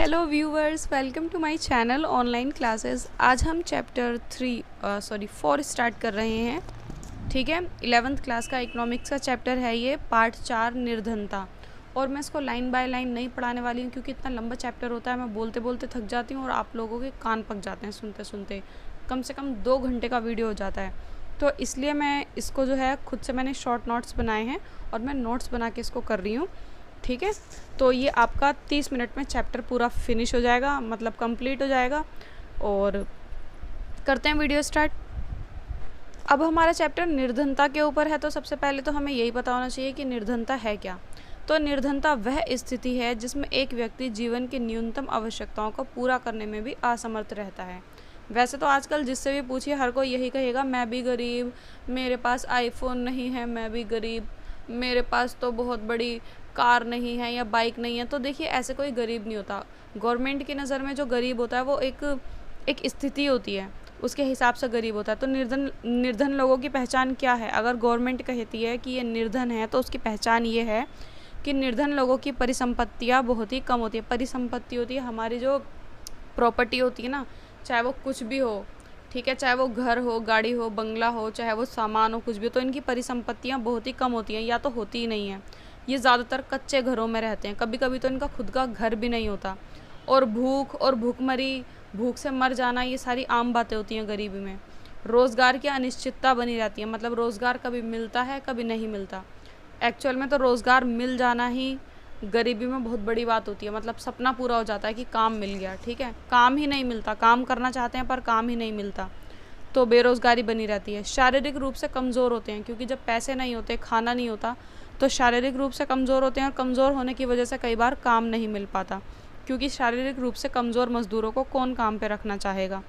Hello viewers, welcome to my channel online classes. आज हम chapter 4 start कर रहे हैं। ठीक है, 11th क्लास का इकोनॉमिक्स का चैप्टर है ये, पार्ट 4 निर्धनता। और मैं इसको लाइन बाय लाइन नहीं पढ़ाने वाली हूँ क्योंकि इतना लंबा चैप्टर होता है, मैं बोलते बोलते थक जाती हूँ और आप लोगों के कान पक जाते हैं सुनते सुनते। कम से कम 2 घंटे का वीडियो हो जाता है, तो इसलिए मैं इसको जो है खुद से मैंने शॉर्ट नोट्स बनाए हैं और मैं नोट्स बना के इसको कर रही हूँ। ठीक है, तो ये आपका 30 मिनट में चैप्टर पूरा फिनिश हो जाएगा, मतलब कंप्लीट हो जाएगा। और करते हैं वीडियो स्टार्ट। अब हमारा चैप्टर निर्धनता के ऊपर है, तो सबसे पहले तो हमें यही पता होना चाहिए कि निर्धनता है क्या। तो निर्धनता वह स्थिति है जिसमें एक व्यक्ति जीवन की न्यूनतम आवश्यकताओं को पूरा करने में भी असमर्थ रहता है। वैसे तो आजकल जिससे भी पूछिए हर कोई यही कहेगा, मैं भी गरीब, मेरे पास आईफोन नहीं है, मैं भी गरीब, मेरे पास तो बहुत बड़ी कार नहीं है या बाइक नहीं है। तो देखिए, ऐसे कोई गरीब नहीं होता। गवर्नमेंट की नज़र में जो गरीब होता है वो एक स्थिति होती है, उसके हिसाब से गरीब होता है। तो निर्धन लोगों की पहचान क्या है? अगर गवर्नमेंट कहती है कि ये निर्धन है तो उसकी पहचान ये है कि निर्धन लोगों की परिसंपत्तियाँ बहुत ही कम होती है। परिसंपत्ति होती है हमारी जो प्रॉपर्टी होती है ना, चाहे वो कुछ भी हो, ठीक है, चाहे वो घर हो, गाड़ी हो, बंगला हो, चाहे वो सामान हो, कुछ भी हो, तो इनकी परिसंपत्तियाँ बहुत ही कम होती हैं या तो होती ही नहीं है। ये ज़्यादातर कच्चे घरों में रहते हैं, कभी कभी तो इनका खुद का घर भी नहीं होता। और भूख और भूखमरी, भूख से मर जाना, ये सारी आम बातें होती हैं गरीबी में। रोज़गार की अनिश्चितता बनी रहती है, मतलब रोज़गार कभी मिलता है कभी नहीं मिलता। एक्चुअल में तो रोज़गार मिल जाना ही गरीबी में बहुत बड़ी बात होती है, मतलब सपना पूरा हो जाता है कि काम मिल गया। ठीक है, काम ही नहीं मिलता, काम करना चाहते हैं पर काम ही नहीं मिलता, तो बेरोज़गारी बनी रहती है। शारीरिक रूप से कमज़ोर होते हैं, क्योंकि जब पैसे नहीं होते, खाना नहीं होता, तो शारीरिक रूप से कमज़ोर होते हैं। और कमज़ोर होने की वजह से कई बार काम नहीं मिल पाता, क्योंकि शारीरिक रूप से कमज़ोर मज़दूरों को कौन काम पे रखना चाहेगा।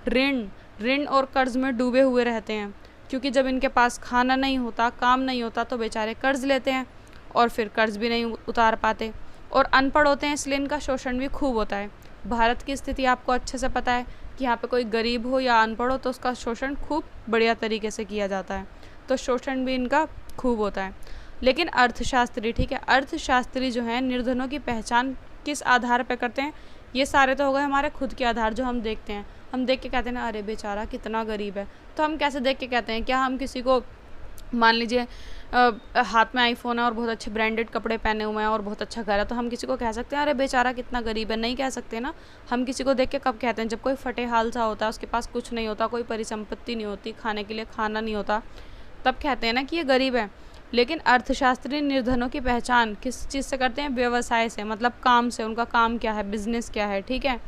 ऋण ऋण और कर्ज़ में डूबे हुए रहते हैं, क्योंकि जब इनके पास खाना नहीं होता, काम नहीं होता, तो बेचारे कर्ज़ लेते हैं और फिर कर्ज़ भी नहीं उतार पाते। और अनपढ़ होते हैं, इसलिए इनका शोषण भी खूब होता है। भारत की स्थिति आपको अच्छे से पता है कि यहाँ पे कोई गरीब हो या अनपढ़ हो तो उसका शोषण खूब बढ़िया तरीके से किया जाता है, तो शोषण भी इनका खूब होता है। लेकिन अर्थशास्त्री, ठीक है, अर्थशास्त्री जो हैं निर्धनों की पहचान किस आधार पर करते हैं? ये सारे तो हो गए हमारे खुद के आधार, जो हम देखते हैं। हम देख के कहते हैं ना, अरे बेचारा कितना गरीब है। तो हम कैसे देख के कहते हैं? क्या हम किसी को, मान लीजिए हाथ में आईफोन है और बहुत अच्छे ब्रांडेड कपड़े पहने हुए हैं और बहुत अच्छा घर है, तो हम किसी को कह सकते हैं अरे बेचारा कितना गरीब है? नहीं कह सकते ना। हम किसी को देख के कब कहते हैं? जब कोई फटे हाल सा होता है, उसके पास कुछ नहीं होता, कोई परिसंपत्ति नहीं होती, खाने के लिए खाना नहीं होता, तब कहते हैं ना कि ये गरीब है। लेकिन अर्थशास्त्री निर्धनों की पहचान किस चीज़ से करते हैं? व्यवसाय से, मतलब काम से। उनका काम क्या है, बिजनेस क्या है, ठीक है,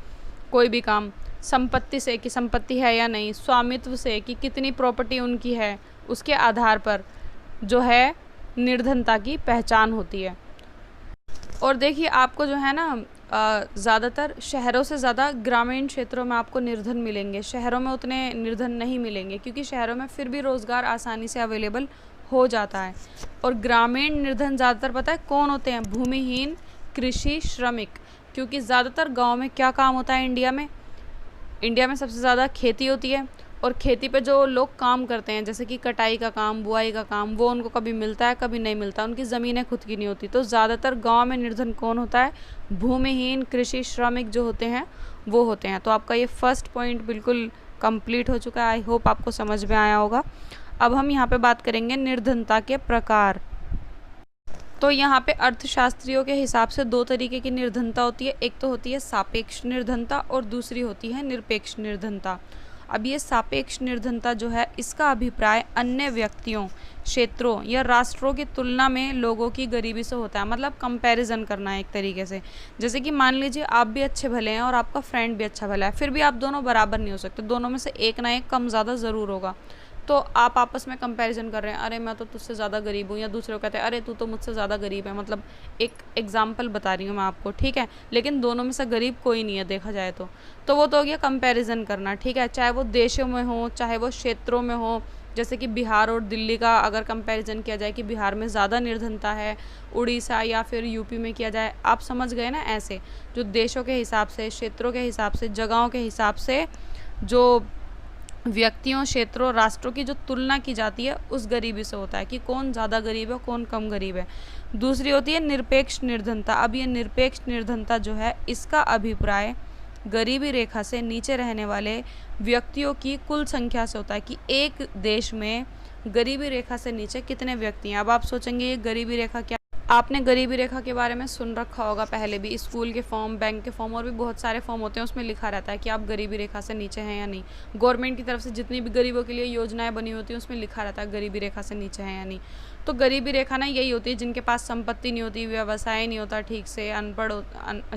कोई भी काम। संपत्ति से, कि संपत्ति है या नहीं। स्वामित्व से, कि कितनी प्रॉपर्टी उनकी है, उसके आधार पर जो है निर्धनता की पहचान होती है। और देखिए, आपको जो है ना ज़्यादातर शहरों से ज़्यादा ग्रामीण क्षेत्रों में आपको निर्धन मिलेंगे। शहरों में उतने निर्धन नहीं मिलेंगे, क्योंकि शहरों में फिर भी रोज़गार आसानी से अवेलेबल हो जाता है। और ग्रामीण निर्धन ज़्यादातर पता है कौन होते हैं? भूमिहीन, कृषि श्रमिक। क्योंकि ज़्यादातर गाँव में क्या काम होता है इंडिया में? इंडिया में सबसे ज़्यादा खेती होती है, और खेती पे जो लोग काम करते हैं, जैसे कि कटाई का काम, बुआई का काम, वो उनको कभी मिलता है कभी नहीं मिलता। उनकी ज़मीनें खुद की नहीं होती। तो ज़्यादातर गांव में निर्धन कौन होता है? भूमिहीन, कृषि श्रमिक जो होते हैं वो होते हैं। तो आपका ये फर्स्ट पॉइंट बिल्कुल कंप्लीट हो चुका है। आई होप आपको समझ में आया होगा। अब हम यहाँ पे बात करेंगे निर्धनता के प्रकार। तो यहाँ पे अर्थशास्त्रियों के हिसाब से 2 तरीके की निर्धनता होती है। एक तो होती है सापेक्ष निर्धनता और दूसरी होती है निरपेक्ष निर्धनता। अब ये सापेक्ष निर्धनता जो है, इसका अभिप्राय अन्य व्यक्तियों, क्षेत्रों या राष्ट्रों की तुलना में लोगों की गरीबी से होता है। मतलब कंपैरिजन करना है एक तरीके से। जैसे कि मान लीजिए आप भी अच्छे भले हैं और आपका फ्रेंड भी अच्छा भला है, फिर भी आप दोनों बराबर नहीं हो सकते। दोनों में से एक ना एक कम ज़्यादा ज़रूर होगा। तो आप आपस में कंपैरिजन कर रहे हैं, अरे मैं तो तुझसे ज़्यादा गरीब हूँ, या दूसरे को कहते हैं अरे तू तो मुझसे ज़्यादा गरीब है। मतलब एक एग्जाम्पल बता रही हूँ मैं आपको, ठीक है। लेकिन दोनों में से गरीब कोई नहीं है देखा जाए तो वो तो हो गया कंपैरिजन करना, ठीक है। चाहे वो देशों में हो, चाहे वो क्षेत्रों में हो। जैसे कि बिहार और दिल्ली का अगर कंपैरिजन किया जाए कि बिहार में ज़्यादा निर्धनता है, उड़ीसा या फिर यूपी में किया जाए, आप समझ गए ना। ऐसे जो देशों के हिसाब से, क्षेत्रों के हिसाब से, जगहों के हिसाब से जो व्यक्तियों, क्षेत्रों, राष्ट्रों की जो तुलना की जाती है उस गरीबी से होता है कि कौन ज़्यादा गरीब है, कौन कम गरीब है। दूसरी होती है निरपेक्ष निर्धनता। अब ये निरपेक्ष निर्धनता जो है, इसका अभिप्राय गरीबी रेखा से नीचे रहने वाले व्यक्तियों की कुल संख्या से होता है कि एक देश में गरीबी रेखा से नीचे कितने व्यक्ति हैं। अब आप सोचेंगे ये गरीबी रेखा क्या? आपने गरीबी रेखा के बारे में सुन रखा होगा पहले भी, स्कूल के फॉर्म, बैंक के फॉर्म और भी बहुत सारे फॉर्म होते हैं, उसमें लिखा रहता है कि आप गरीबी रेखा से नीचे हैं या नहीं। गवर्नमेंट की तरफ से जितनी भी गरीबों के लिए योजनाएं बनी होती हैं उसमें लिखा रहता है गरीबी रेखा से नीचे हैं या नहीं। तो गरीबी रेखा ना यही होती है जिनके पास संपत्ति नहीं होती, व्यवसाय नहीं होता ठीक से,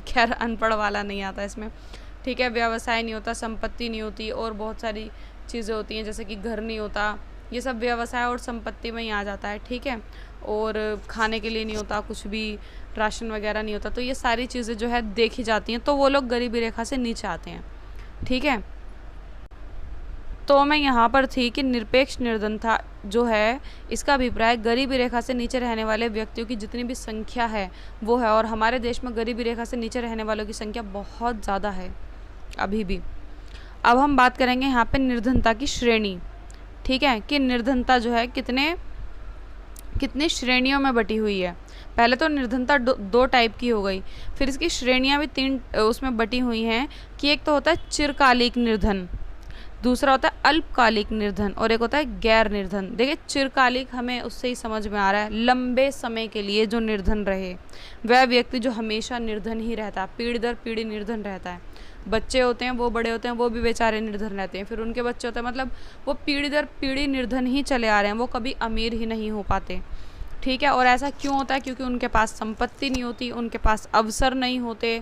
खैर अनपढ़ वाला नहीं आता इसमें, ठीक है, व्यवसाय नहीं होता, संपत्ति नहीं होती और बहुत सारी चीज़ें होती हैं जैसे कि घर नहीं होता, ये सब व्यवसाय और संपत्ति में ही आ जाता है, ठीक है। और खाने के लिए नहीं होता कुछ भी, राशन वगैरह नहीं होता, तो ये सारी चीज़ें जो है देखी जाती हैं, तो वो लोग गरीबी रेखा से नीचे आते हैं, ठीक है। तो मैं यहाँ पर थी कि निरपेक्ष निर्धनता जो है, इसका अभिप्राय गरीबी रेखा से नीचे रहने वाले व्यक्तियों की जितनी भी संख्या है वो है, और हमारे देश में गरीबी रेखा से नीचे रहने वालों की संख्या बहुत ज़्यादा है अभी भी। अब हम बात करेंगे यहाँ पे निर्धनता की श्रेणी, ठीक है, कि निर्धनता जो है कितनी श्रेणियों में बटी हुई है। पहले तो निर्धनता दो टाइप की हो गई, फिर इसकी श्रेणियाँ भी तीन उसमें बटी हुई हैं कि एक तो होता है चिरकालिक निर्धन, दूसरा होता है अल्पकालिक निर्धन और एक होता है गैर निर्धन। देखिए चिरकालिक हमें उससे ही समझ में आ रहा है, लंबे समय के लिए जो निर्धन रहे, वह व्यक्ति जो हमेशा निर्धन ही रहता है, पीढ़ी दर पीढ़ी निर्धन रहता है। बच्चे होते हैं, वो बड़े होते हैं, वो भी बेचारे निर्धन रहते हैं, फिर उनके बच्चे होते हैं, मतलब वो पीढ़ी दर पीढ़ी निर्धन ही चले आ रहे हैं, वो कभी अमीर ही नहीं हो पाते, ठीक है। और ऐसा क्यों होता है? क्योंकि उनके पास संपत्ति नहीं होती, उनके पास अवसर नहीं होते।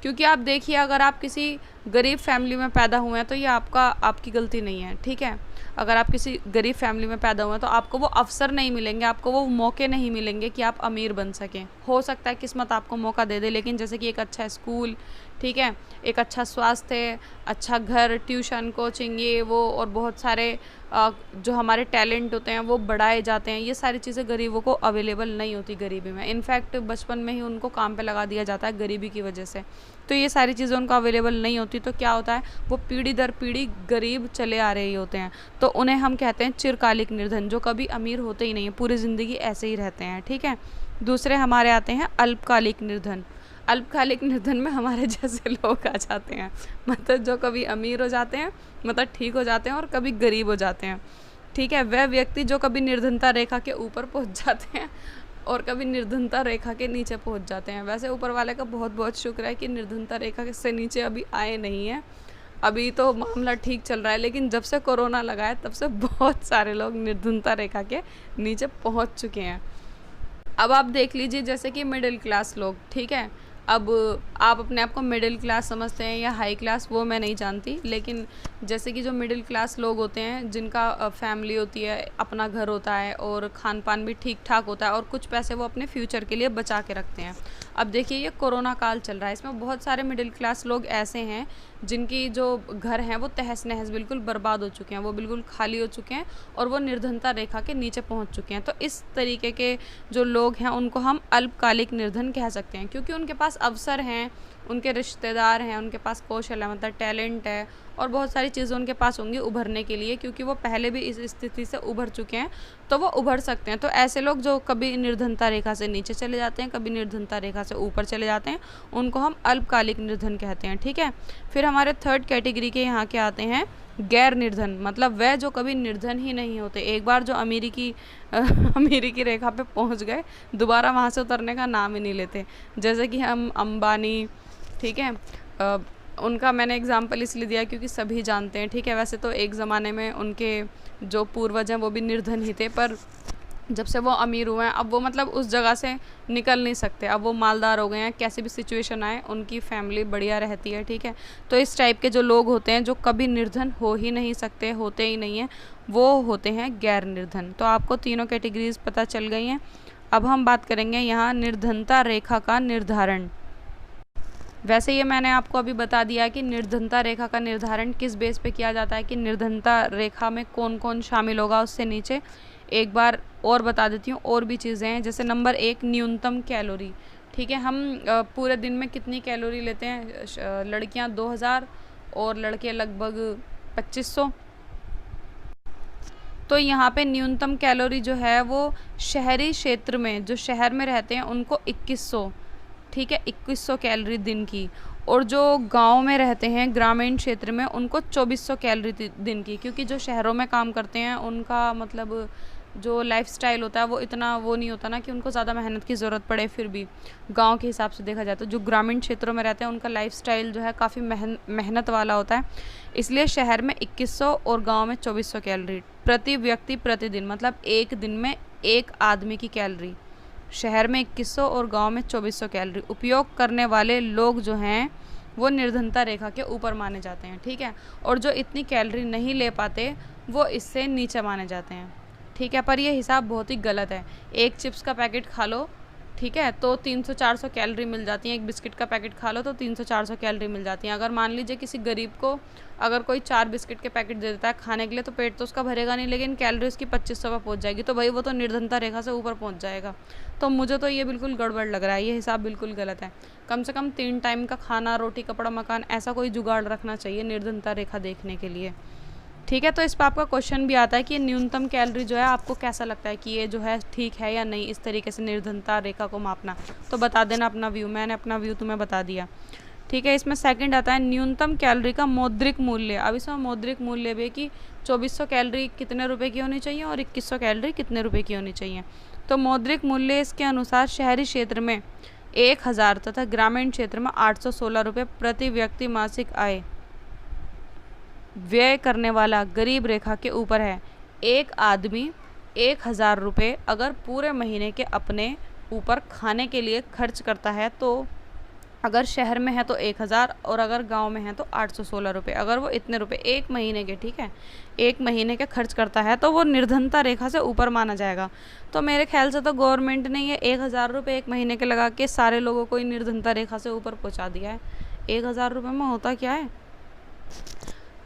क्योंकि आप देखिए, अगर आप किसी गरीब फैमिली में पैदा हुए हैं तो ये आपकी गलती नहीं है, ठीक है। अगर आप किसी गरीब फैमिली में पैदा हुए हैं तो आपको वो अवसर नहीं मिलेंगे, आपको वो मौके नहीं मिलेंगे कि आप अमीर बन सकें। हो सकता है किस्मत आपको मौका दे दे, लेकिन जैसे कि एक अच्छा स्कूल, ठीक है, एक अच्छा स्वास्थ्य, अच्छा घर, ट्यूशन, कोचिंग, ये वो और बहुत सारे जो हमारे टैलेंट होते हैं वो बढ़ाए जाते हैं, ये सारी चीज़ें गरीबों को अवेलेबल नहीं होती गरीबी में। इनफैक्ट बचपन में ही उनको काम पे लगा दिया जाता है गरीबी की वजह से, तो ये सारी चीज़ें उनको अवेलेबल नहीं होती, तो क्या होता है, वो पीढ़ी दर पीढ़ी गरीब चले आ रहे होते हैं, तो उन्हें हम कहते हैं चिरकालिक निर्धन, जो कभी अमीर होते ही नहीं है, पूरी ज़िंदगी ऐसे ही रहते हैं, ठीक है। दूसरे हमारे आते हैं अल्पकालिक निर्धन। अल्पकालिक निर्धन में हमारे जैसे लोग आ जाते हैं, मतलब जो कभी अमीर हो जाते हैं, मतलब ठीक हो जाते हैं, और कभी गरीब हो जाते हैं, ठीक है। वह व्यक्ति जो कभी निर्धनता रेखा के ऊपर पहुंच जाते हैं और कभी निर्धनता रेखा के नीचे पहुंच जाते हैं। वैसे ऊपर वाले का बहुत बहुत शुक्र है कि निर्धनता रेखा से नीचे अभी आए नहीं हैं, अभी तो मामला ठीक चल रहा है, लेकिन जब से कोरोना लगा है तब से बहुत सारे लोग निर्धनता रेखा के नीचे पहुंच चुके हैं। अब आप देख लीजिए, जैसे कि मिडिल क्लास लोग, ठीक है, अब आप अपने आप को मिडिल क्लास समझते हैं या हाई क्लास, वो मैं नहीं जानती, लेकिन जैसे कि जो मिडिल क्लास लोग होते हैं जिनका फैमिली होती है, अपना घर होता है और खान पान भी ठीक ठाक होता है और कुछ पैसे वो अपने फ्यूचर के लिए बचा के रखते हैं। अब देखिए ये कोरोना काल चल रहा है, इसमें बहुत सारे मिडिल क्लास लोग ऐसे हैं जिनकी जो घर हैं वो तहस नहस बिल्कुल बर्बाद हो चुके हैं, वो बिल्कुल खाली हो चुके हैं और वो निर्धनता रेखा के नीचे पहुंच चुके हैं। तो इस तरीके के जो लोग हैं उनको हम अल्पकालिक निर्धन कह सकते हैं, क्योंकि उनके पास अवसर हैं, उनके रिश्तेदार हैं, उनके पास कौशल है, मतलब टैलेंट है और बहुत सारी चीज़ें उनके पास होंगी उभरने के लिए, क्योंकि वो पहले भी इस स्थिति से उभर चुके हैं, तो वो उभर सकते हैं। तो ऐसे लोग जो कभी निर्धनता रेखा से नीचे चले जाते हैं, कभी निर्धनता रेखा से ऊपर चले जाते हैं, उनको हम अल्पकालिक निर्धन कहते हैं, ठीक है। फिर हमारे थर्ड कैटेगरी के यहाँ के आते हैं गैर निर्धन, मतलब वह जो कभी निर्धन ही नहीं होते, एक बार जो अमीरी की रेखा पे पहुँच गए, दोबारा वहाँ से उतरने का नाम ही नहीं लेते। जैसे कि हम अंबानी, ठीक है, उनका मैंने एग्जाम्पल इसलिए दिया क्योंकि सभी जानते हैं, ठीक है। वैसे तो एक ज़माने में उनके जो पूर्वज हैं वो भी निर्धन ही थे, पर जब से वो अमीर हुए हैं अब वो मतलब उस जगह से निकल नहीं सकते, अब वो मालदार हो गए हैं, कैसी भी सिचुएशन आए उनकी फैमिली बढ़िया रहती है, ठीक है। तो इस टाइप के जो लोग होते हैं जो कभी निर्धन हो ही नहीं सकते, होते ही नहीं हैं, वो होते हैं गैर निर्धन। तो आपको तीनों कैटेगरीज पता चल गई हैं। अब हम बात करेंगे यहाँ निर्धनता रेखा का निर्धारण। वैसे ये मैंने आपको अभी बता दिया कि निर्धनता रेखा का निर्धारण किस बेस पे किया जाता है, कि निर्धनता रेखा में कौन कौन शामिल होगा उससे नीचे। एक बार और बता देती हूँ, और भी चीज़ें हैं, जैसे नंबर 1 न्यूनतम कैलोरी, ठीक है। हम पूरे दिन में कितनी कैलोरी लेते हैं? लड़कियाँ 2000 और लड़के लगभग 2500, तो यहाँ पे न्यूनतम कैलोरी जो है वो शहरी क्षेत्र में, जो शहर में रहते हैं उनको 2100, ठीक है, 2100 कैलोरी दिन की, और जो गांव में रहते हैं ग्रामीण क्षेत्र में उनको 2400 कैलोरी दिन की, क्योंकि जो शहरों में काम करते हैं उनका मतलब जो लाइफस्टाइल होता है वो इतना वो नहीं होता ना कि उनको ज़्यादा मेहनत की ज़रूरत पड़े। फिर भी गांव के हिसाब से देखा जाए तो जो ग्रामीण क्षेत्रों में रहते हैं उनका लाइफस्टाइल जो है काफ़ी मेहनत वाला होता है, इसलिए शहर में 2100 और गांव में 2400 कैलोरी प्रति व्यक्ति प्रतिदिन, मतलब एक दिन में एक आदमी की कैलोरी। शहर में 2100 और गांव में 2400 कैलोरी उपयोग करने वाले लोग जो हैं वो निर्धनता रेखा के ऊपर माने जाते हैं, ठीक है, और जो इतनी कैलोरी नहीं ले पाते वो इससे नीचे माने जाते हैं, ठीक है। पर ये हिसाब बहुत ही गलत है। एक चिप्स का पैकेट खा लो, ठीक है, तो 300-400 कैलोरी मिल जाती हैं। एक बिस्किट का पैकेट खा लो तो 300-400 कैलोरी मिल जाती हैं। अगर मान लीजिए किसी गरीब को अगर कोई 4 बिस्किट के पैकेट दे देता है खाने के लिए, तो पेट तो उसका भरेगा नहीं, लेकिन कैलोरी उसकी 2500 पर पहुंच जाएगी, तो भाई वो तो निर्धनता रेखा से ऊपर पहुंच जाएगा। तो मुझे तो ये बिल्कुल गड़बड़ लग रहा है, ये हिसाब बिल्कुल गलत है। कम से कम 3 टाइम का खाना, रोटी, कपड़ा, मकान, ऐसा कोई जुगाड़ रखना चाहिए निर्धनता रेखा देखने के लिए, ठीक है। तो इस पर आपका क्वेश्चन भी आता है कि न्यूनतम कैलोरी जो है आपको कैसा लगता है कि ये जो है ठीक है या नहीं, इस तरीके से निर्धनता रेखा को मापना, तो बता देना अपना व्यू। मैंने अपना व्यू तुम्हें बता दिया, ठीक है। इसमें सेकंड आता है न्यूनतम कैलोरी का मौद्रिक मूल्य। अब इसमें मौद्रिक मूल्य भी कि 2400 कैलोरी कितने रुपए की होनी चाहिए और 2100 कैलोरी कितने रुपए की होनी चाहिए। तो मौद्रिक मूल्य इसके अनुसार शहरी क्षेत्र में 1000 तथा ग्रामीण क्षेत्र में 816 रुपये प्रति व्यक्ति मासिक आय व्यय करने वाला गरीब रेखा के ऊपर है। एक आदमी 1000 रुपये अगर पूरे महीने के अपने ऊपर खाने के लिए खर्च करता है, तो अगर शहर में है तो 1000 और अगर गांव में है तो 816 रुपये, अगर वो इतने रुपए एक महीने के, ठीक है, एक महीने के खर्च करता है तो वो निर्धनता रेखा से ऊपर माना जाएगा। तो मेरे ख्याल से तो गवर्नमेंट ने ये 1000 रुपये एक महीने के लगा के सारे लोगों को ही निर्धनता रेखा से ऊपर पहुंचा दिया है। 1000 रुपये में होता क्या है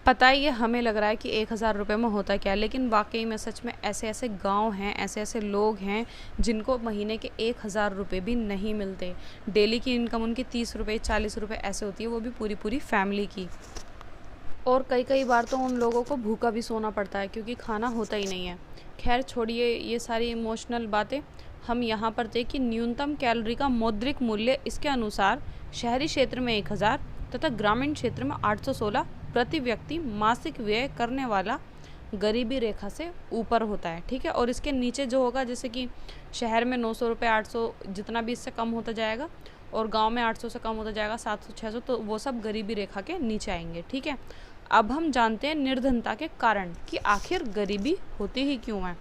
पता ही है, हमें लग रहा है कि 1000 रुपये में होता क्या है, लेकिन वाकई में सच में ऐसे ऐसे गांव हैं, ऐसे ऐसे लोग हैं जिनको महीने के 1000 रुपये भी नहीं मिलते। डेली की इनकम उनकी 30 रुपये 40 रुपये ऐसे होती है, वो भी पूरी पूरी फैमिली की। और कई बार तो उन लोगों को भूखा भी सोना पड़ता है क्योंकि खाना होता ही नहीं है। खैर छोड़िए ये सारी इमोशनल बातें, हम यहाँ पर थे कि न्यूनतम कैलोरी का मौद्रिक मूल्य इसके अनुसार शहरी क्षेत्र में 1000 तथा ग्रामीण क्षेत्र में 816 प्रति व्यक्ति मासिक व्यय करने वाला गरीबी रेखा से ऊपर होता है, ठीक है। और इसके नीचे जो होगा, जैसे कि शहर में 900 रुपये 800 जितना भी इससे कम होता जाएगा और गांव में 800 से कम होता जाएगा 700 600, तो वो सब गरीबी रेखा के नीचे आएंगे, ठीक है। अब हम जानते हैं निर्धनता के कारण कि आखिर गरीबी होती ही क्यों है,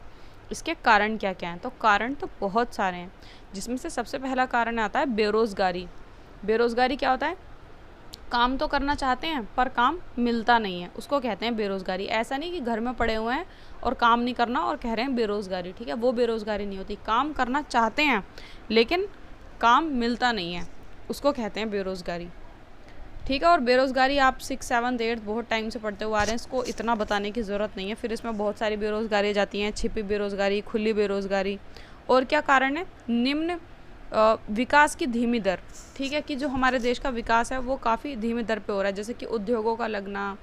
इसके कारण क्या क्या हैं। तो कारण तो बहुत सारे हैं, जिसमें से सबसे पहला कारण आता है बेरोज़गारी। बेरोज़गारी क्या होता है, काम तो करना चाहते हैं पर काम मिलता नहीं है, उसको कहते हैं बेरोज़गारी। ऐसा नहीं कि घर में पड़े हुए हैं और काम नहीं करना और कह रहे हैं बेरोज़गारी, ठीक है, वो बेरोज़गारी नहीं होती। काम करना चाहते हैं लेकिन काम मिलता नहीं है, उसको कहते हैं बेरोज़गारी, ठीक है। और बेरोज़गारी आप 6, 7, 8 बहुत टाइम से पढ़ते हुए आ रहे हैं, इसको इतना बताने की ज़रूरत नहीं है। फिर इसमें बहुत सारी बेरोज़गारी जाती हैं, छिपी बेरोज़गारी, खुली बेरोज़गारी। और क्या कारण है, निम्न विकास की धीमी दर, ठीक है, कि जो हमारे देश का विकास है वो काफ़ी धीमी दर पे हो रहा है, जैसे कि उद्योगों का लगना,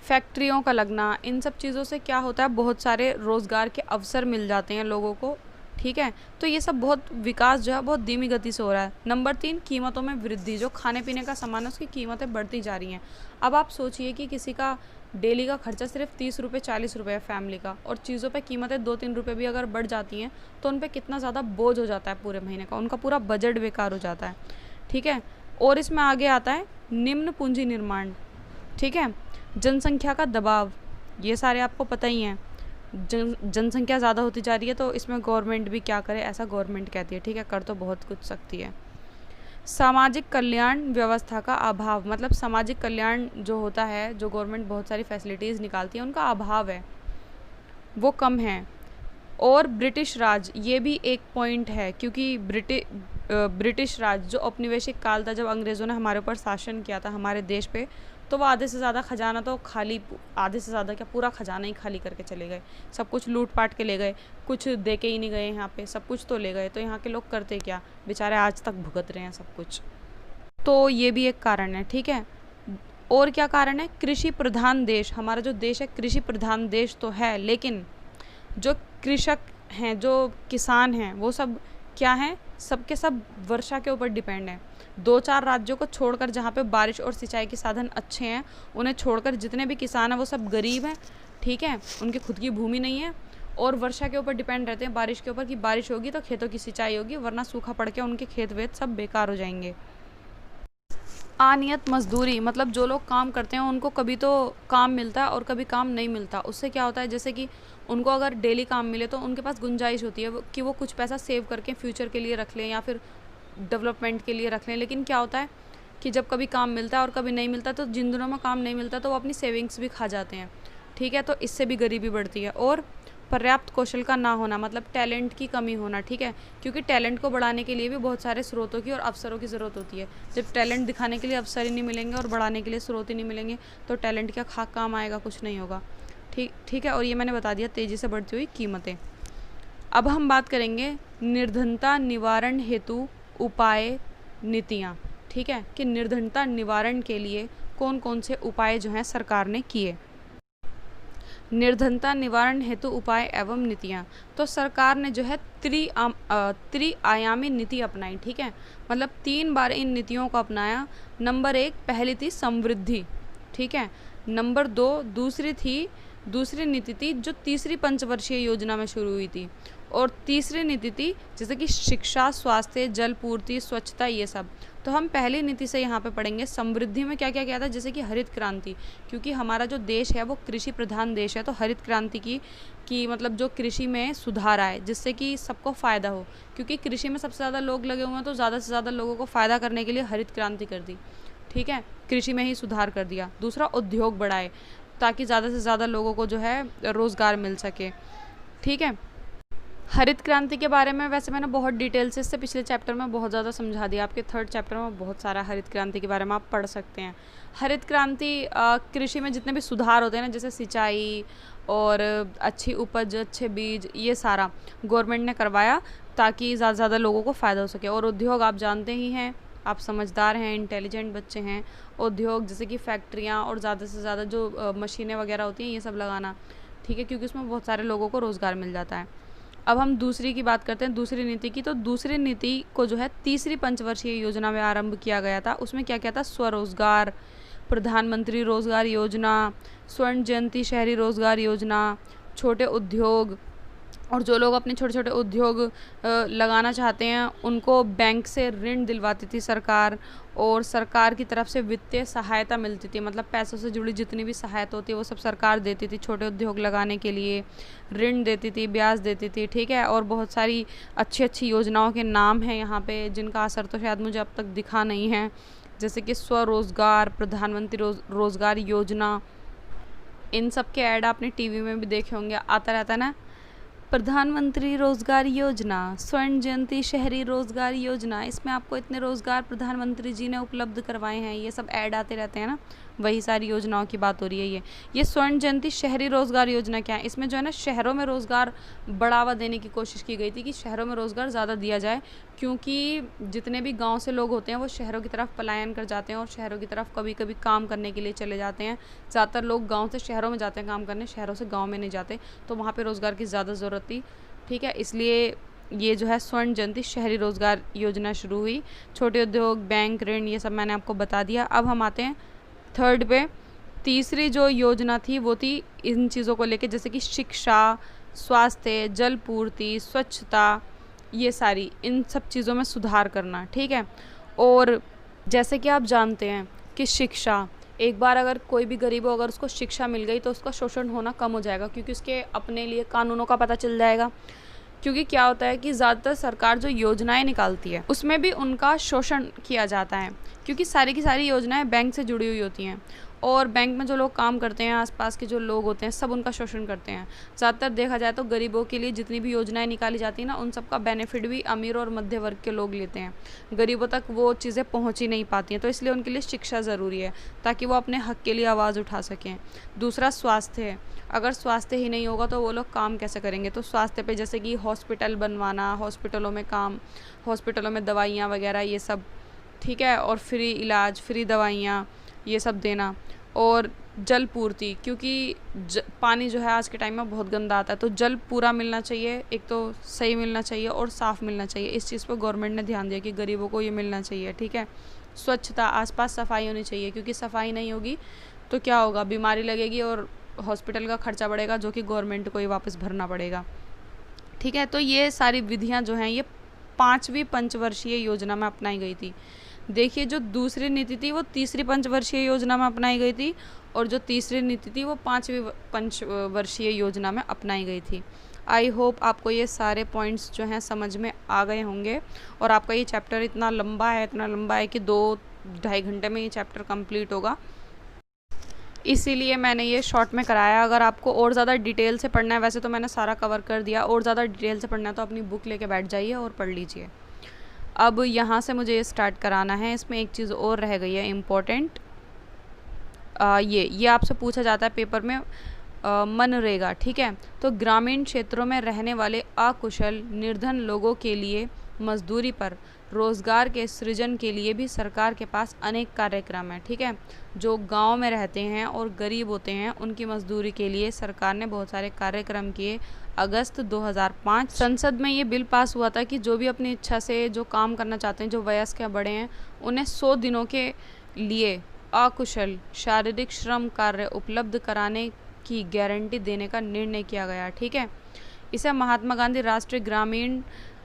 फैक्ट्रियों का लगना, इन सब चीज़ों से क्या होता है, बहुत सारे रोज़गार के अवसर मिल जाते हैं लोगों को, ठीक है। तो ये सब बहुत विकास जो है बहुत धीमी गति से हो रहा है। नंबर 3, कीमतों में वृद्धि। जो खाने पीने का सामान है उसकी कीमतें बढ़ती जा रही हैं। अब आप सोचिए कि किसी का डेली का खर्चा सिर्फ 30 रुपये 40 रुपये है फैमिली का, और चीज़ों पे कीमतें 2-3 रुपये भी अगर बढ़ जाती हैं तो उन पे कितना ज़्यादा बोझ हो जाता है पूरे महीने का, उनका पूरा बजट बेकार हो जाता है, ठीक है। और इसमें आगे आता है निम्न पूंजी निर्माण, ठीक है, जनसंख्या का दबाव, ये सारे आपको पता ही हैं। जनसंख्या ज़्यादा होती जा रही है तो इसमें गवर्नमेंट भी क्या करे, ऐसा गवर्नमेंट कहती है, ठीक है, कर तो बहुत कुछ सकती है। सामाजिक कल्याण व्यवस्था का अभाव, मतलब सामाजिक कल्याण जो होता है, जो गवर्नमेंट बहुत सारी फैसिलिटीज़ निकालती है, उनका अभाव है, वो कम है। और ब्रिटिश राज, ये भी एक पॉइंट है, क्योंकि ब्रिटिश राज जो औपनिवेशिक काल था, जब अंग्रेज़ों ने हमारे ऊपर शासन किया था हमारे देश पे, तो वो आधे से ज़्यादा खजाना तो खाली, आधे से ज़्यादा क्या पूरा खजाना ही खाली करके चले गए, सब कुछ लूट पाट के ले गए, कुछ दे के ही नहीं गए, यहाँ पे सब कुछ तो ले गए। तो यहाँ के लोग करते क्या, बेचारे आज तक भुगत रहे हैं सब कुछ। तो ये भी एक कारण है, ठीक है। और क्या कारण है? कृषि प्रधान देश, हमारा जो देश है कृषि प्रधान देश तो है, लेकिन जो कृषक हैं, जो किसान हैं, वो सब क्या हैं? सब के सब वर्षा के ऊपर डिपेंड हैं। 2-4 राज्यों को छोड़कर जहाँ पे बारिश और सिंचाई के साधन अच्छे हैं, उन्हें छोड़कर जितने भी किसान हैं वो सब गरीब हैं, ठीक है, उनकी खुद की भूमि नहीं है और वर्षा के ऊपर डिपेंड रहते हैं, बारिश के ऊपर, कि बारिश होगी तो खेतों की सिंचाई होगी, वरना सूखा पड़ के उनके खेत वेत सब बेकार हो जाएंगे। अनियत मजदूरी, मतलब जो लोग काम करते हैं उनको कभी तो काम मिलता है और कभी काम नहीं मिलता। उससे क्या होता है, जैसे कि उनको अगर डेली काम मिले तो उनके पास गुंजाइश होती है कि वो कुछ पैसा सेव करके फ्यूचर के लिए रख लें या फिर डेवलपमेंट के लिए रख लें। लेकिन क्या होता है कि जब कभी काम मिलता है और कभी नहीं मिलता, तो जिन दिनों में काम नहीं मिलता तो वो अपनी सेविंग्स भी खा जाते हैं, ठीक है। तो इससे भी गरीबी बढ़ती है। और पर्याप्त कौशल का ना होना, मतलब टैलेंट की कमी होना, ठीक है, क्योंकि टैलेंट को बढ़ाने के लिए भी बहुत सारे स्रोतों की और अवसरों की ज़रूरत होती है। जब टैलेंट दिखाने के लिए अवसर ही नहीं मिलेंगे और बढ़ाने के लिए स्रोत ही नहीं मिलेंगे तो टैलेंट क्या खाक काम आएगा? कुछ नहीं होगा, ठीक है। और ये मैंने बता दिया तेज़ी से बढ़ती हुई कीमतें। अब हम बात करेंगे निर्धनता निवारण हेतु उपाय नीतियाँ, ठीक है, कि निर्धनता निवारण के लिए कौन कौन से उपाय जो हैं सरकार ने किए। निर्धनता निवारण हेतु उपाय एवं नीतियाँ, तो सरकार ने जो है त्रिआयामी नीति अपनाई, ठीक है, मतलब 3 बार इन नीतियों को अपनाया। नंबर 1 पहली थी समृद्धि, ठीक है। नंबर 2 दूसरी नीति थी जो तीसरी पंचवर्षीय योजना में शुरू हुई थी, और तीसरी नीति थी जैसे कि शिक्षा, स्वास्थ्य, जल पूर्ति, स्वच्छता, ये सब। तो हम पहली नीति से यहाँ पे पढ़ेंगे। समृद्धि में क्या क्या किया था, जैसे कि हरित क्रांति, क्योंकि हमारा जो देश है वो कृषि प्रधान देश है, तो हरित क्रांति की मतलब जो कृषि में सुधार आए जिससे कि सबको फ़ायदा हो, क्योंकि कृषि में सबसे ज़्यादा लोग लगे हुए हैं, तो ज़्यादा से ज़्यादा लोगों को फ़ायदा करने के लिए हरित क्रांति कर दी, ठीक है, कृषि में ही सुधार कर दिया। दूसरा, उद्योग बढ़ाए ताकि ज़्यादा से ज़्यादा लोगों को जो है रोज़गार मिल सके, ठीक है। हरित क्रांति के बारे में वैसे मैंने बहुत डिटेल से इससे पिछले चैप्टर में बहुत ज़्यादा समझा दिया, आपके 3rd चैप्टर में बहुत सारा हरित क्रांति के बारे में आप पढ़ सकते हैं। हरित क्रांति कृषि में जितने भी सुधार होते हैं ना, जैसे सिंचाई और अच्छी उपज, अच्छे बीज, ये सारा गवर्नमेंट ने करवाया ताकि ज़्यादा से ज़्यादा लोगों को फ़ायदा हो सके। और उद्योग आप जानते ही हैं, आप समझदार हैं, इंटेलिजेंट बच्चे हैं। उद्योग जैसे कि फैक्ट्रियाँ और ज़्यादा से ज़्यादा जो मशीनें वगैरह होती हैं, ये सब लगाना, ठीक है, क्योंकि उसमें बहुत सारे लोगों को रोज़गार मिल जाता है। अब हम दूसरी की बात करते हैं, दूसरी नीति की। तो दूसरी नीति को जो है तीसरी पंचवर्षीय योजना में आरंभ किया गया था। उसमें क्या क्या था, स्वरोजगार, प्रधानमंत्री रोजगार योजना, स्वर्ण जयंती शहरी रोजगार योजना, छोटे उद्योग, और जो लोग अपने छोटे छोटे उद्योग लगाना चाहते हैं उनको बैंक से ऋण दिलवाती थी सरकार, और सरकार की तरफ से वित्तीय सहायता मिलती थी, मतलब पैसों से जुड़ी जितनी भी सहायता होती है वो सब सरकार देती थी। छोटे उद्योग लगाने के लिए ऋण देती थी, ब्याज देती थी, ठीक है। और बहुत सारी अच्छी अच्छी योजनाओं के नाम हैं यहाँ पे जिनका असर तो शायद मुझे अब तक दिखा नहीं है, जैसे कि स्वरोजगार, प्रधानमंत्री रोजगार योजना, इन सब के ऐड आपने टीवी में भी देखे होंगे, आता रहता है ना, प्रधानमंत्री रोजगार योजना, स्वर्ण जयंती शहरी रोजगार योजना, इसमें आपको इतने रोजगार प्रधानमंत्री जी ने उपलब्ध करवाए हैं, ये सब ऐड आते रहते हैं ना, वही सारी योजनाओं की बात हो रही है। ये स्वर्ण जयंती शहरी रोजगार योजना क्या है, इसमें जो है ना शहरों में रोजगार बढ़ावा देने की कोशिश की गई थी कि शहरों में रोजगार ज़्यादा दिया जाए, क्योंकि जितने भी गांव से लोग होते हैं वो शहरों की तरफ पलायन कर जाते हैं और शहरों की तरफ कभी कभी काम करने के लिए चले जाते हैं। ज़्यादातर लोग गाँव से शहरों में जाते हैं काम करने, शहरों से गाँव में नहीं जाते, तो वहाँ पर रोज़गार की ज़्यादा ज़रूरत थी, ठीक है। इसलिए ये जो है स्वर्ण जयंती शहरी रोजगार योजना शुरू हुई। छोटे उद्योग, बैंक, ऋण, ये सब मैंने आपको बता दिया। अब हम आते हैं 3rd पे। तीसरी जो योजना थी वो थी इन चीज़ों को लेके, जैसे कि शिक्षा, स्वास्थ्य, जल पूर्ति, स्वच्छता, ये सारी इन सब चीज़ों में सुधार करना, ठीक है। और जैसे कि आप जानते हैं कि शिक्षा, एक बार अगर कोई भी गरीब हो, अगर उसको शिक्षा मिल गई तो उसका शोषण होना कम हो जाएगा, क्योंकि उसके अपने लिए कानूनों का पता चल जाएगा। क्योंकि क्या होता है कि ज़्यादातर सरकार जो योजनाएं निकालती है उसमें भी उनका शोषण किया जाता है, क्योंकि सारी की सारी योजनाएं बैंक से जुड़ी हुई होती हैं, और बैंक में जो लोग काम करते हैं, आसपास के जो लोग होते हैं, सब उनका शोषण करते हैं। ज़्यादातर देखा जाए तो गरीबों के लिए जितनी भी योजनाएं निकाली जाती हैं ना, उन सब का बेनिफिट भी अमीर और मध्य वर्ग के लोग लेते हैं, गरीबों तक वो चीज़ें पहुँच ही नहीं पाती हैं। तो इसलिए उनके लिए शिक्षा ज़रूरी है ताकि वो अपने हक़ के लिए आवाज़ उठा सकें। दूसरा स्वास्थ्य है, अगर स्वास्थ्य ही नहीं होगा तो वो लोग काम कैसे करेंगे। तो स्वास्थ्य पे जैसे कि हॉस्पिटल बनवाना, हॉस्पिटलों में काम, हॉस्पिटलों में दवाइयाँ वगैरह ये सब, ठीक है, और फ्री इलाज, फ्री दवाइयाँ, ये सब देना, और जल पूर्ति, क्योंकि पानी जो है आज के टाइम में बहुत गंदा आता है, तो जल पूरा मिलना चाहिए, एक तो सही मिलना चाहिए और साफ़ मिलना चाहिए। इस चीज़ पर गवर्नमेंट ने ध्यान दिया कि गरीबों को ये मिलना चाहिए, ठीक है। स्वच्छता, आसपास सफाई होनी चाहिए, क्योंकि सफाई नहीं होगी तो क्या होगा, बीमारी लगेगी और हॉस्पिटल का खर्चा बढ़ेगा, जो कि गवर्नमेंट को ही वापस भरना पड़ेगा, ठीक है। तो ये सारी विधियाँ जो हैं ये 5वीं पंचवर्षीय योजना में अपनाई गई थी। देखिए, जो दूसरी नीति थी वो तीसरी पंचवर्षीय योजना में अपनाई गई थी, और जो तीसरी नीति थी वो 5वीं पंचवर्षीय योजना में अपनाई गई थी। आई होप आपको ये सारे पॉइंट्स जो हैं समझ में आ गए होंगे, और आपका ये चैप्टर इतना लंबा है कि 2-2.5 घंटे में ये चैप्टर कंप्लीट होगा, इसीलिए मैंने ये शॉर्ट में कराया। अगर आपको और ज़्यादा डिटेल से पढ़ना है, वैसे तो मैंने सारा कवर कर दिया, और ज़्यादा डिटेल से पढ़ना है तो अपनी बुक लेके बैठ जाइए और पढ़ लीजिए। अब यहाँ से मुझे ये स्टार्ट कराना है। इसमें एक चीज़ और रह गई है इम्पोर्टेंट, ये आपसे पूछा जाता है पेपर में, मनरेगा, ठीक है। तो ग्रामीण क्षेत्रों में रहने वाले अकुशल निर्धन लोगों के लिए मजदूरी पर रोज़गार के सृजन के लिए भी सरकार के पास अनेक कार्यक्रम हैं, ठीक है। जो गांव में रहते हैं और गरीब होते हैं उनकी मजदूरी के लिए सरकार ने बहुत सारे कार्यक्रम किए। अगस्त 2005 संसद में ये बिल पास हुआ था कि जो भी अपनी इच्छा से जो काम करना चाहते हैं, जो वयस्क या बड़े हैं, उन्हें 100 दिनों के लिए अकुशल शारीरिक श्रम कार्य उपलब्ध कराने की गारंटी देने का निर्णय किया गया, ठीक है। इसे महात्मा गांधी राष्ट्रीय ग्रामीण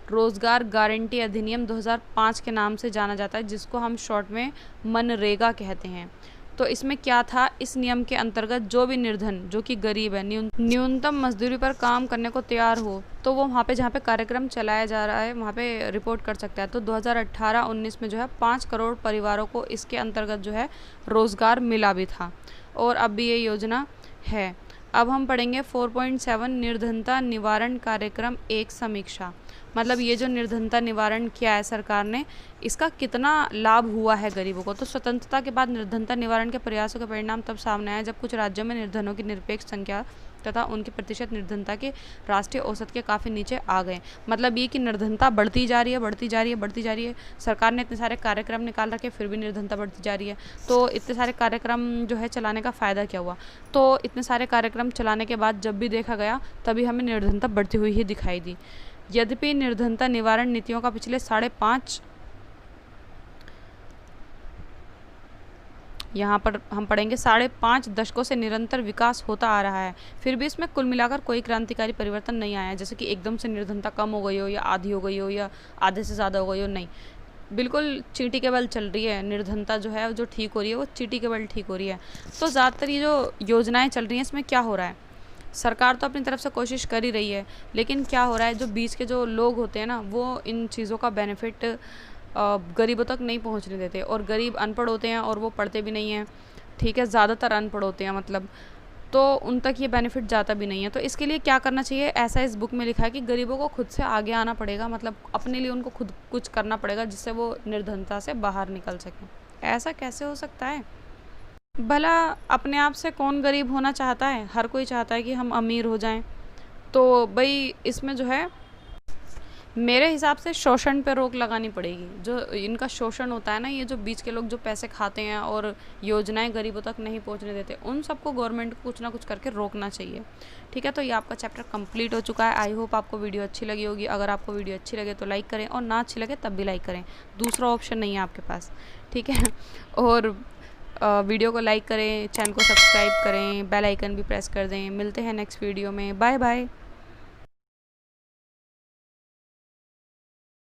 रोजगार गारंटी अधिनियम 2005 के नाम से जाना जाता है, जिसको हम शॉर्ट में मनरेगा कहते हैं। तो इसमें क्या था, इस नियम के अंतर्गत जो भी निर्धन, जो कि गरीब है, न्यूनतम मजदूरी पर काम करने को तैयार हो, तो वो वहाँ पे जहाँ पे कार्यक्रम चलाया जा रहा है वहाँ पे रिपोर्ट कर सकता है। तो 2018-19 में जो है 5 करोड़ परिवारों को इसके अंतर्गत जो है रोज़गार मिला भी था, और अब भी ये योजना है। अब हम पढ़ेंगे 4.7 निर्धनता निवारण कार्यक्रम एक समीक्षा। मतलब ये जो निर्धनता निवारण किया है सरकार ने, इसका कितना लाभ हुआ है गरीबों को। तो स्वतंत्रता के बाद निर्धनता निवारण के प्रयासों के परिणाम तब सामने आए जब कुछ राज्यों में निर्धनों की निरपेक्ष संख्या तथा उनके प्रतिशत निर्धनता के राष्ट्रीय औसत के काफ़ी नीचे आ गए। मतलब ये कि निर्धनता बढ़ती जा रही है। सरकार ने इतने सारे कार्यक्रम निकाल रखे, फिर भी निर्धनता बढ़ती जा रही है। तो इतने सारे कार्यक्रम जो है चलाने का फ़ायदा क्या हुआ? तो इतने सारे कार्यक्रम चलाने के बाद जब भी देखा गया तभी हमें निर्धनता बढ़ती हुई ही दिखाई दी। यद्यपि निर्धनता निवारण नीतियों का पिछले 5.5 यहाँ पर हम पढ़ेंगे 5.5 दशकों से निरंतर विकास होता आ रहा है, फिर भी इसमें कुल मिलाकर कोई क्रांतिकारी परिवर्तन नहीं आया, जैसे कि एकदम से निर्धनता कम हो गई हो या आधी हो गई हो या आधे से ज़्यादा हो गई हो। नहीं, बिल्कुल चींटी के बल चल रही है। निर्धनता जो है जो ठीक हो रही है वो चींटी के बल ठीक हो रही है। तो ज़्यादातर ये जो योजनाएँ चल रही हैं इसमें क्या हो रहा है, सरकार तो अपनी तरफ से कोशिश कर ही रही है, लेकिन क्या हो रहा है, जो बीच के जो लोग होते हैं ना, वो इन चीज़ों का बेनिफिट गरीबों तक नहीं पहुंचने देते, और गरीब अनपढ़ होते हैं और वो पढ़ते भी नहीं हैं, ठीक है, ज़्यादातर अनपढ़ होते हैं मतलब, तो उन तक ये बेनिफिट जाता भी नहीं है। तो इसके लिए क्या करना चाहिए, ऐसा इस बुक में लिखा है कि गरीबों को खुद से आगे आना पड़ेगा, मतलब अपने लिए उनको खुद कुछ करना पड़ेगा जिससे वो निर्धनता से बाहर निकल सकें। ऐसा कैसे हो सकता है? भला अपने आप से कौन गरीब होना चाहता है? हर कोई चाहता है कि हम अमीर हो जाएं। तो भाई इसमें जो है मेरे हिसाब से शोषण पे रोक लगानी पड़ेगी। जो इनका शोषण होता है ना, ये जो बीच के लोग जो पैसे खाते हैं और योजनाएं गरीबों तक नहीं पहुंचने देते, उन सबको गवर्नमेंट को कुछ ना कुछ करके रोकना चाहिए, ठीक है। तो ये आपका चैप्टर कंप्लीट हो चुका है। आई होप आपको वीडियो अच्छी लगी होगी। अगर आपको वीडियो अच्छी लगे तो लाइक करें, और ना अच्छी लगे तब भी लाइक करें, दूसरा ऑप्शन नहीं है आपके पास, ठीक है। और वीडियो को लाइक करें, चैनल को सब्सक्राइब करें, बेल आइकन भी प्रेस कर दें। मिलते हैं नेक्स्ट वीडियो में। Bye bye.